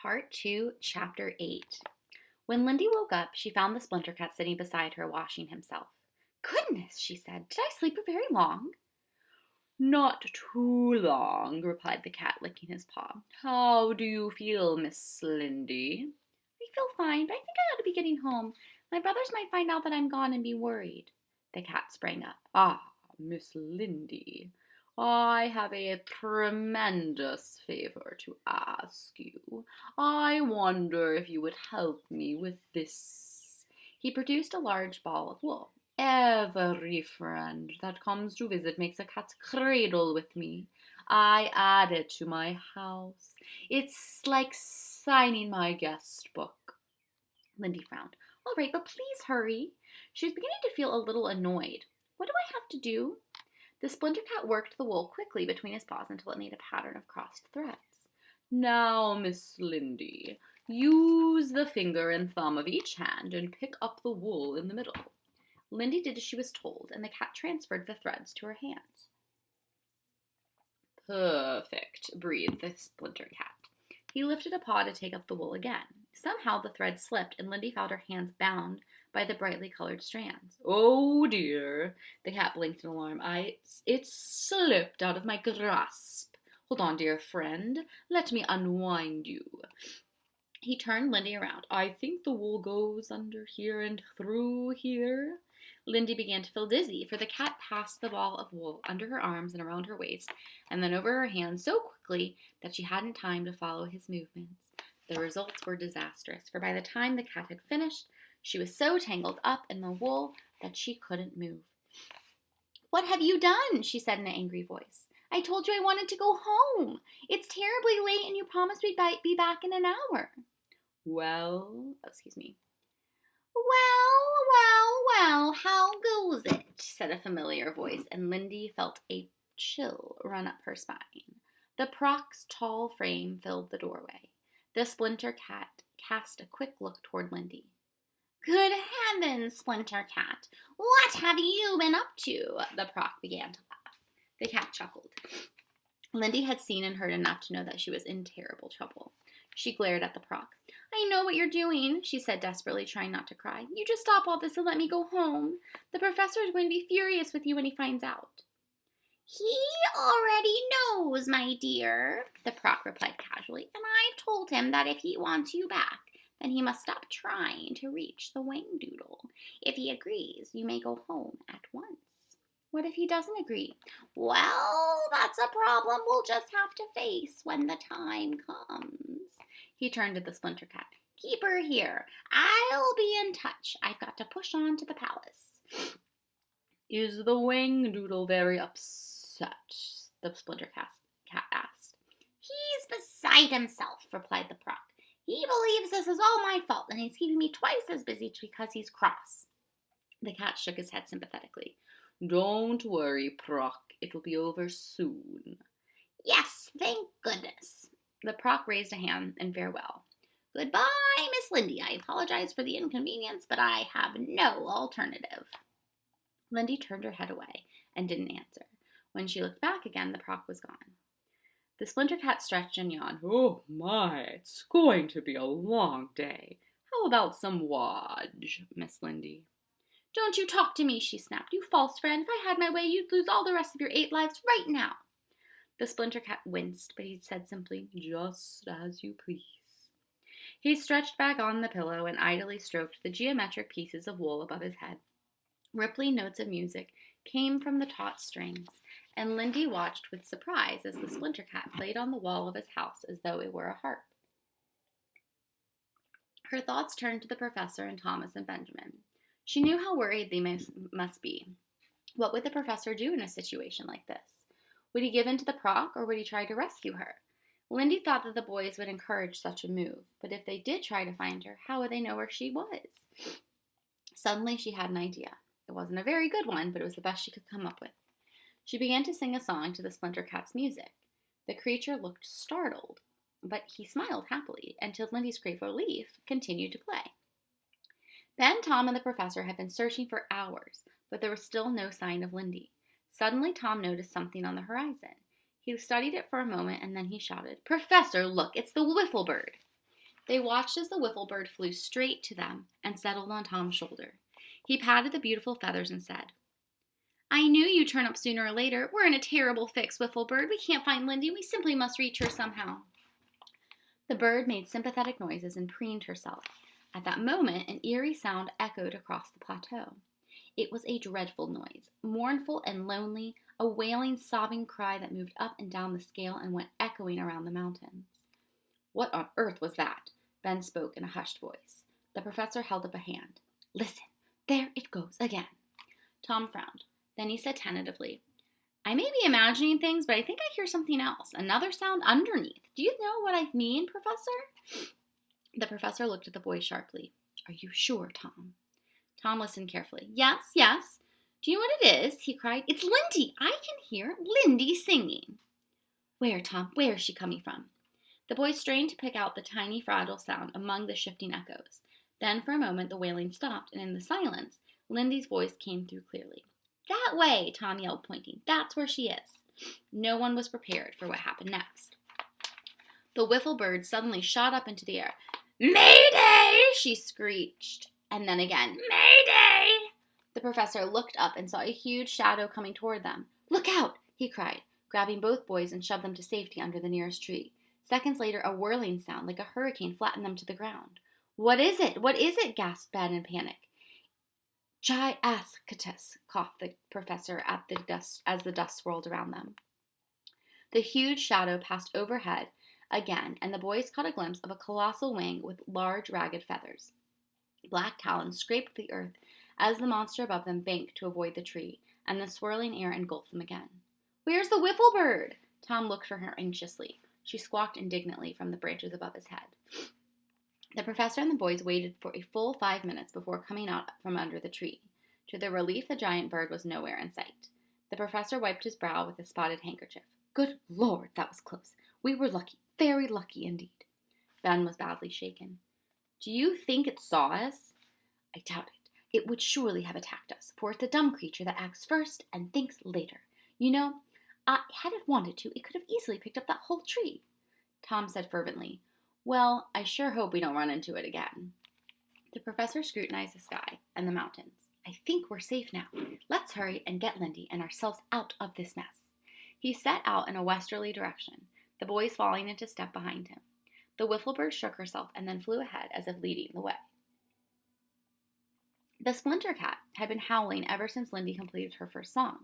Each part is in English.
Part 2, Chapter 8. When Lindy woke up, she found the Splinter Cat sitting beside her, washing himself. "Goodness," she said, "did I sleep very long?" "Not too long," replied the cat, licking his paw. "How do you feel, Miss Lindy?" "I feel fine, but I think I ought to be getting home. My brothers might find out that I'm gone and be worried." The cat sprang up. "Ah, Miss Lindy, I have a tremendous favor to ask you. I wonder if you would help me with this." He produced a large ball of wool. "Every friend that comes to visit makes a cat's cradle with me. I add it to my house. It's like signing my guest book." Lindy frowned. "All right, but please hurry." She was beginning to feel a little annoyed. "What do I have to do?" The Splinter Cat worked the wool quickly between his paws until it made a pattern of crossed threads. "Now, Miss Lindy, use the finger and thumb of each hand and pick up the wool in the middle." Lindy did as she was told, and the cat transferred the threads to her hands. "Perfect," breathed the Splinter Cat. He lifted a paw to take up the wool again. Somehow the thread slipped, and Lindy found her hands bound by the brightly colored strands. "Oh dear," the cat blinked in alarm. It's slipped out of my grasp. Hold on, dear friend. Let me unwind you." He turned Lindy around. "I think the wool goes under here and through here." Lindy began to feel dizzy, for the cat passed the ball of wool under her arms and around her waist, and then over her hands so quickly that she hadn't time to follow his movements. The results were disastrous, for by the time the cat had finished, she was so tangled up in the wool that she couldn't move. "What have you done?" she said in an angry voice. "I told you I wanted to go home. It's terribly late and you promised we'd be back in an hour." Well, how goes it?" said a familiar voice, and Lindy felt a chill run up her spine. The Proc's tall frame filled the doorway. The Splinter Cat cast a quick look toward Lindy. "Good heavens, Splinter Cat, what have you been up to?" The Proc began to laugh. The cat chuckled. Lindy had seen and heard enough to know that she was in terrible trouble. She glared at the Proc. "I know what you're doing," she said desperately, trying not to cry. "You just stop all this and let me go home. The professor is going to be furious with you when he finds out." "He already knows, my dear," the Proc replied casually, "and I've told him that if he wants you back, then he must stop trying to reach the Whangdoodle. If he agrees, you may go home at once." "What if he doesn't agree?" "Well, that's a problem we'll just have to face when the time comes." He turned to the Splinter Cat. "Keep her here. I'll be in touch. I've got to push on to the palace." "Is the Whangdoodle very upset?" the Splinter Cat asked. "He's beside himself," replied the Proc. "He believes this is all my fault, and he's keeping me twice as busy because he's cross." The cat shook his head sympathetically. "Don't worry, Proc. It'll be over soon." "Yes, thank goodness." The Proc raised a hand in farewell. "Goodbye, Miss Lindy. I apologize for the inconvenience, but I have no alternative." Lindy turned her head away and didn't answer. When she looked back again, the Proc was gone. The Splinter Cat stretched and yawned. "Oh my, it's going to be a long day. How about some wodge, Miss Lindy?" "Don't you talk to me," she snapped. "You false friend. If I had my way, you'd lose all the rest of your 8 lives right now." The Splinter Cat winced, but he said simply, "Just as you please." He stretched back on the pillow and idly stroked the geometric pieces of wool above his head. Rippling notes of music came from the taut strings, and Lindy watched with surprise as the Splinter Cat played on the wall of his house as though it were a harp. Her thoughts turned to the professor and Thomas and Benjamin. She knew how worried they must be. What would the professor do in a situation like this? Would he give in to the Proc, or would he try to rescue her? Lindy thought that the boys would encourage such a move, but if they did try to find her, how would they know where she was? Suddenly she had an idea. It wasn't a very good one, but it was the best she could come up with. She began to sing a song to the Splinter Cat's music. The creature looked startled, but he smiled happily, and to Lindy's great relief, continued to play. Ben, Tom, and the professor had been searching for hours, but there was still no sign of Lindy. Suddenly Tom noticed something on the horizon. He studied it for a moment, and then he shouted, "Professor, look, it's the Whifflebird." They watched as the wiffle bird flew straight to them and settled on Tom's shoulder. He patted the beautiful feathers and said, I knew you'd turn up sooner or later. We're in a terrible fix, wiffle bird. We can't find Lindy. We simply must reach her somehow. The bird made sympathetic noises and preened herself. At that moment, an eerie sound echoed across the plateau. It was a dreadful noise, mournful and lonely, a wailing, sobbing cry that moved up and down the scale and went echoing around the mountains. What on earth was that? Ben spoke in a hushed voice. The professor held up a hand. Listen, there it goes again. Tom frowned. Then he said tentatively, I may be imagining things, but I think I hear something else, another sound underneath. Do you know what I mean, Professor? The professor looked at the boy sharply. Are you sure, Tom? Tom listened carefully. Yes, yes. Do you know what it is? He cried. It's Lindy. I can hear Lindy singing. Where, Tom? Where is she coming from? The boy strained to pick out the tiny, fragile sound among the shifting echoes. Then, for a moment, the wailing stopped, and in the silence, Lindy's voice came through clearly. That way, Tom yelled, pointing. That's where she is. No one was prepared for what happened next. The wiffle bird suddenly shot up into the air. Mayday! She screeched. And then again, Mayday! The professor looked up and saw a huge shadow coming toward them. Look out! He cried, grabbing both boys and shoved them to safety under the nearest tree. Seconds later, a whirling sound like a hurricane flattened them to the ground. What is it? What is it? Gasped Ben in panic. Gyascutus, coughed the professor as the dust swirled around them. The huge shadow passed overhead again, and the boys caught a glimpse of a colossal wing with large, ragged feathers. Black talons scraped the earth as the monster above them banked to avoid the tree, and the swirling air engulfed them again. Where's the wiffle bird? Tom looked for her anxiously. She squawked indignantly from the branches above his head. The professor and the boys waited for a full 5 minutes before coming out from under the tree. To their relief, the giant bird was nowhere in sight. The professor wiped his brow with a spotted handkerchief. Good Lord, that was close. We were lucky, very lucky indeed. Ben was badly shaken. Do you think it saw us? I doubt it. It would surely have attacked us, for it's a dumb creature that acts first and thinks later. You know, had it wanted to, it could have easily picked up that whole tree. Tom said fervently, Well, I sure hope we don't run into it again. The professor scrutinized the sky and the mountains. I think we're safe now. Let's hurry and get Lindy and ourselves out of this mess. He set out in a westerly direction, the boys falling into step behind him. The wiffle bird shook herself and then flew ahead as if leading the way. The splinter cat had been howling ever since Lindy completed her first song.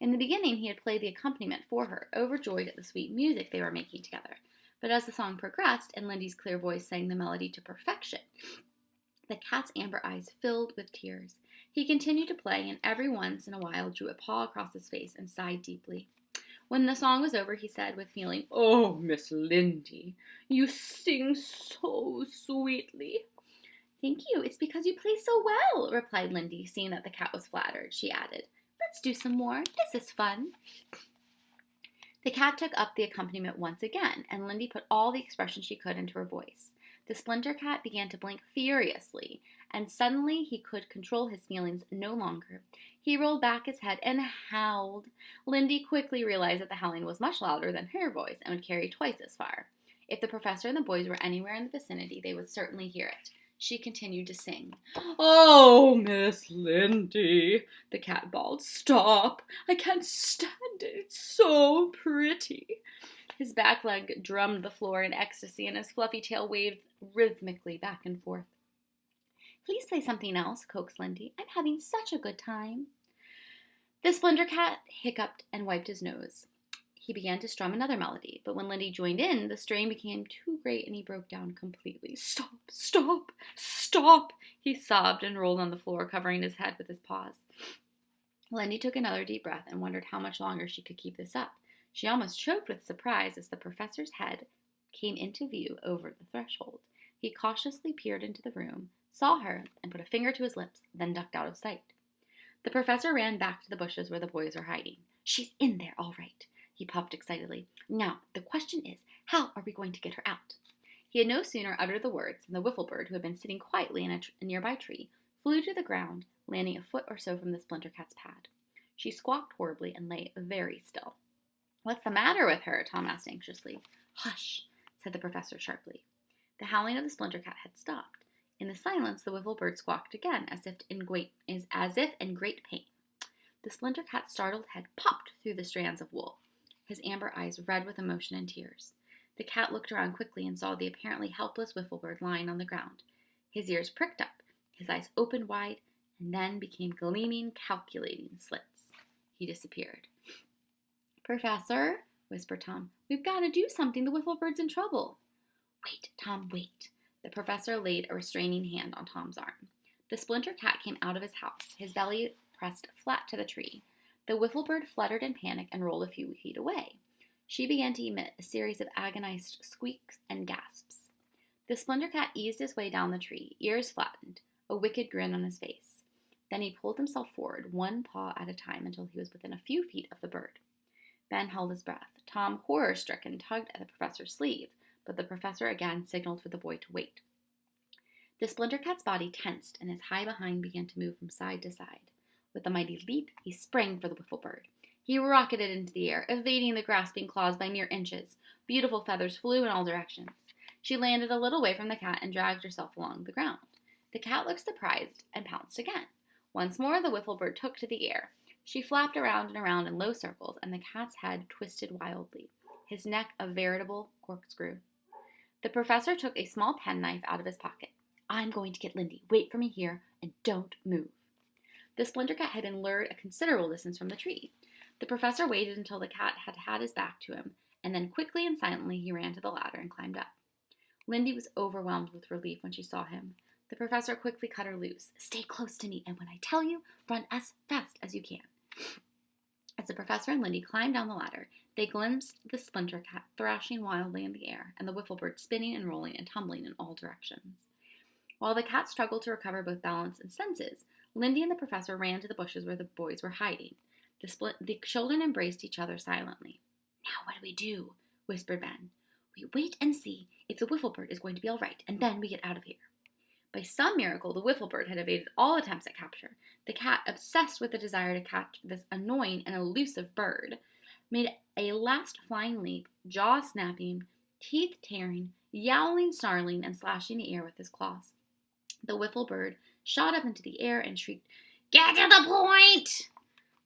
In the beginning, he had played the accompaniment for her, overjoyed at the sweet music they were making together. But as the song progressed and Lindy's clear voice sang the melody to perfection, the cat's amber eyes filled with tears. He continued to play and every once in a while drew a paw across his face and sighed deeply. When the song was over, he said with feeling, Oh, Miss Lindy, you sing so sweetly. Thank you. It's because you play so well, replied Lindy, seeing that the cat was flattered. She added, Let's do some more. This is fun. The cat took up the accompaniment once again, and Lindy put all the expression she could into her voice. The splinter cat began to blink furiously, and suddenly he could control his feelings no longer. He rolled back his head and howled. Lindy quickly realized that the howling was much louder than her voice and would carry twice as far. If the professor and the boys were anywhere in the vicinity, they would certainly hear it. She continued to sing. Oh, Miss Lindy, the cat bawled. Stop. I can't stand it. It's so pretty. His back leg drummed the floor in ecstasy, and his fluffy tail waved rhythmically back and forth. Please play something else, coaxed Lindy. I'm having such a good time. The splinter cat hiccuped and wiped his nose. He began to strum another melody, but when Lindy joined in, the strain became too great and he broke down completely. Stop, stop, stop, he sobbed and rolled on the floor, covering his head with his paws. Lindy took another deep breath and wondered how much longer she could keep this up. She almost choked with surprise as the professor's head came into view over the threshold. He cautiously peered into the room, saw her, and put a finger to his lips, then ducked out of sight. The professor ran back to the bushes where the boys were hiding. She's in there, all right, he puffed excitedly. Now, the question is, how are we going to get her out? He had no sooner uttered the words than the wiffle bird, who had been sitting quietly in a nearby tree, flew to the ground, landing a foot or so from the splinter cat's pad. She squawked horribly and lay very still. What's the matter with her? Tom asked anxiously. Hush, said the professor sharply. The howling of the splinter cat had stopped. In the silence, the wiffle bird squawked again, as if in great pain. The splinter cat's startled head popped through the strands of wool, his amber eyes red with emotion and tears. The cat looked around quickly and saw the apparently helpless wiffle bird lying on the ground. His ears pricked up, his eyes opened wide, and then became gleaming, calculating slits. He disappeared. "Professor," whispered Tom, "we've got to do something. The wiffle bird's in trouble." "Wait, Tom, wait." The professor laid a restraining hand on Tom's arm. The splinter cat came out of his house, his belly pressed flat to the tree. The wiffle bird fluttered in panic and rolled a few feet away. She began to emit a series of agonized squeaks and gasps. The splinter cat eased his way down the tree, ears flattened, a wicked grin on his face. Then he pulled himself forward, one paw at a time, until he was within a few feet of the bird. Ben held his breath. Tom, horror-stricken, tugged at the professor's sleeve, but the professor again signaled for the boy to wait. The splinter cat's body tensed, and his high behind began to move from side to side. With a mighty leap, he sprang for the wiffle bird. He rocketed into the air, evading the grasping claws by mere inches. Beautiful feathers flew in all directions. She landed a little way from the cat and dragged herself along the ground. The cat looked surprised and pounced again. Once more, the wiffle bird took to the air. She flapped around and around in low circles, and the cat's head twisted wildly, his neck a veritable corkscrew. The professor took a small penknife out of his pocket. "I'm going to get Lindy. Wait for me here, and don't move." The splinter cat had been lured a considerable distance from the tree. The professor waited until the cat had had his back to him, and then quickly and silently he ran to the ladder and climbed up. Lindy was overwhelmed with relief when she saw him. The professor quickly cut her loose. "Stay close to me, and when I tell you, run as fast as you can." As the professor and Lindy climbed down the ladder, they glimpsed the splinter cat thrashing wildly in the air, and the wiffle bird spinning and rolling and tumbling in all directions. While the cat struggled to recover both balance and senses, Lindy and the professor ran to the bushes where the boys were hiding. The children embraced each other silently. "Now what do we do?" whispered Ben. "We wait and see if the wiffle bird is going to be all right, and then we get out of here." By some miracle, the wiffle bird had evaded all attempts at capture. The cat, obsessed with the desire to catch this annoying and elusive bird, made a last flying leap, jaw snapping, teeth tearing, yowling, snarling, and slashing the air with his claws. The wiffle bird shot up into the air and shrieked, "Get to the point!"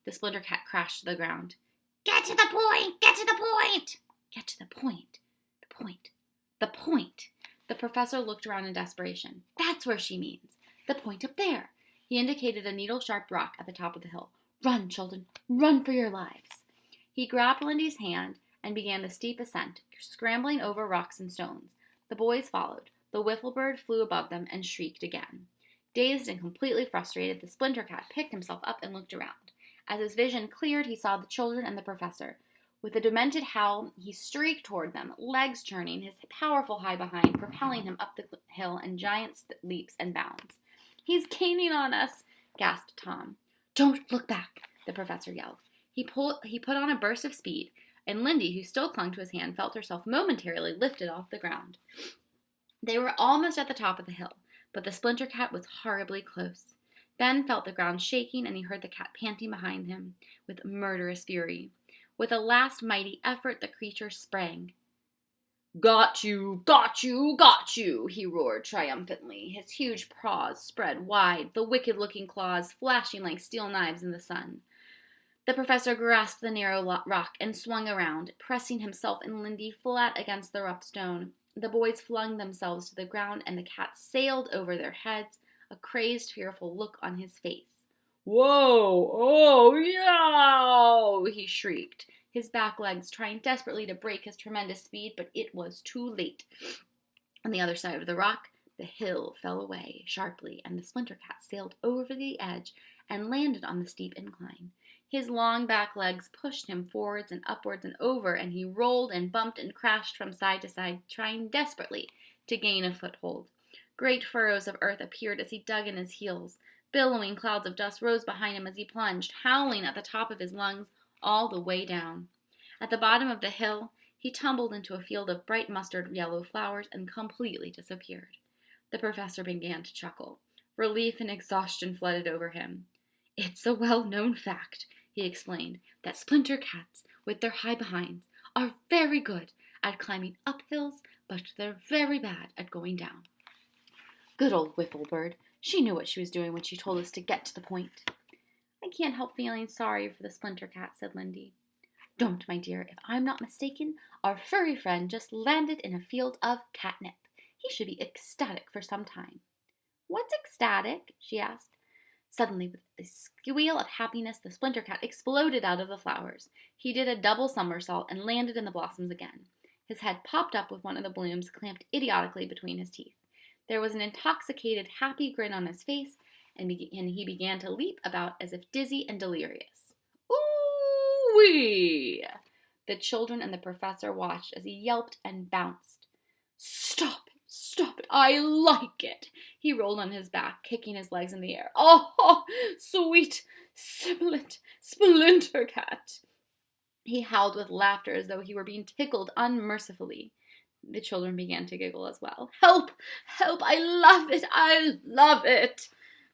The splinter cat crashed to the ground. "Get to the point! Get to the point!" Get to the point. The point. The point. The professor looked around in desperation. "That's where she means. The point up there." He indicated a needle-sharp rock at the top of the hill. "Run, children. Run for your lives." He grabbed Lindy's hand and began the steep ascent, scrambling over rocks and stones. The boys followed. The wiffle bird flew above them and shrieked again. Dazed and completely frustrated, the splinter cat picked himself up and looked around. As his vision cleared, he saw the children and the professor. With a demented howl, he streaked toward them, legs churning, his powerful high behind propelling him up the hill in giant leaps and bounds. "He's gaining on us," gasped Tom. "Don't look back," the professor yelled. He put on a burst of speed, and Lindy, who still clung to his hand, felt herself momentarily lifted off the ground. They were almost at the top of the hill, but the splinter cat was horribly close. Ben felt the ground shaking, and he heard the cat panting behind him with murderous fury. With a last mighty effort, the creature sprang. "Got you, got you, got you," he roared triumphantly, his huge paws spread wide, the wicked-looking claws flashing like steel knives in the sun. The professor grasped the narrow rock and swung around, pressing himself and Lindy flat against the rough stone. The boys flung themselves to the ground, and the cat sailed over their heads, a crazed, fearful look on his face. "Whoa! Oh, yow!" he shrieked, his back legs trying desperately to break his tremendous speed, but it was too late. On the other side of the rock, the hill fell away sharply, and the splinter cat sailed over the edge and landed on the steep incline. His long back legs pushed him forwards and upwards and over, and he rolled and bumped and crashed from side to side, trying desperately to gain a foothold. Great furrows of earth appeared as he dug in his heels. Billowing clouds of dust rose behind him as he plunged, howling at the top of his lungs, all the way down. At the bottom of the hill, he tumbled into a field of bright mustard yellow flowers and completely disappeared. The professor began to chuckle. Relief and exhaustion flooded over him. "It's a well-known fact," he explained, "that splinter cats, with their high behinds, are very good at climbing up hills, but they're very bad at going down. Good old Whiffelbird. She knew what she was doing when she told us to get to the point. I can't help feeling sorry for the Splinter Cat, said Lindy. Don't, my dear. If I'm not mistaken, our furry friend just landed in a field of catnip. He should be ecstatic for some time. What's ecstatic? She asked. Suddenly, with a squeal of happiness, the Splinter Cat exploded out of the flowers. He did a double somersault and landed in the blossoms again. His head popped up with one of the blooms clamped idiotically between his teeth. There was an intoxicated, happy grin on his face, and he began to leap about as if dizzy and delirious. Ooh-wee! The children and the professor watched as he yelped and bounced. Stop it! Stop it! I like it! He rolled on his back, kicking his legs in the air. Oh, sweet, sibilant Splinter Cat! He howled with laughter as though he were being tickled unmercifully. The children began to giggle as well. Help! Help! I love it! I love it!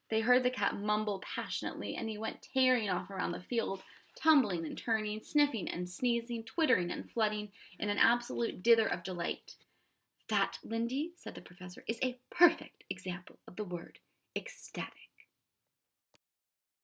They heard the cat mumble passionately, and he went tearing off around the field, tumbling and turning, sniffing and sneezing, twittering and flutting, in an absolute dither of delight. That, Lindy, said the professor, is a perfect example of the word ecstatic.